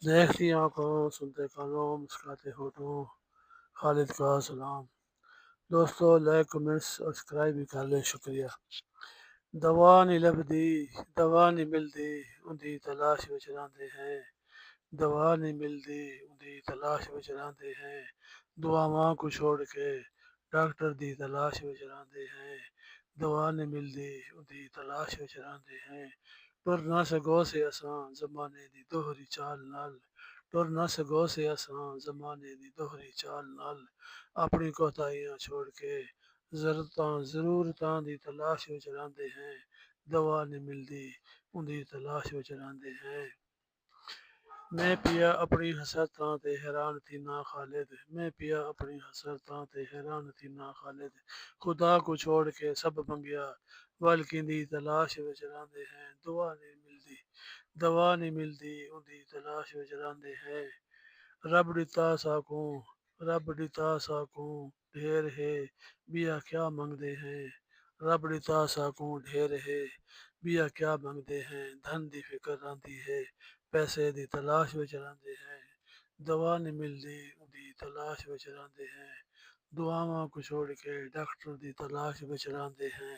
دیکھتی آنکھوں سنتے کانوں مسکراتے ہونٹوں، خالد کا سلام۔ دوستو لائک کمنٹس اور سبسکرائب بھی کر لیں، شکریہ۔ دوا نہیں لبھی دوا نہیں ملتی اندھی تلاش وچ رہندے ہیں، دوا نہیں ملتی اندھی تلاش وچ رہندے ہیں، دعاواں کو چھوڑ کے ڈاکٹر دی تلاش وچ رہندے ہیں، دوا نہیں ملتی اندھی تلاش وچ رہندے ہیں، ٹر نہ سگو سے اساں زمانے دی دوہری چال نال، ٹر نہ سگو سے اساں زمانے دی دوہری چال نال، اپنی کوتاہیاں چھوڑ کے ضرورتاں دی تلاش وچ رہندے ہیں، دوا نہیں ملدی اندھی تلاش وچ رہندے ہیں۔ میں پیا اپنی حسرتاں تے حیران تھی نا خالد، میں پیا اپنی حسرتاں تے حیران تھی نا خالد، خدا کو چھوڑ کے سب منگیا بلکہ دی تلاش وچ رہندے ہیں، دعا نہیں ملدی دوا نہیں ملدی اندھی تلاش وچ رہندے ہیں، رب ڈتا ساکوں ڈھیر ہے بیا کیا منگدے ہیں، رب ڈتا ساکوں ڈھیر ہے بیا کیا منگدے ہیں، دھن دی فکر رہندی ہے پیسے دی تلاش وچ رہندے ہیں، دوا نہیں ملدی اندھی تلاش وچ رہندے ہیں، دعاواں کو چھوڑ کے ڈاکٹر دی تلاش وچ رہندے ہیں۔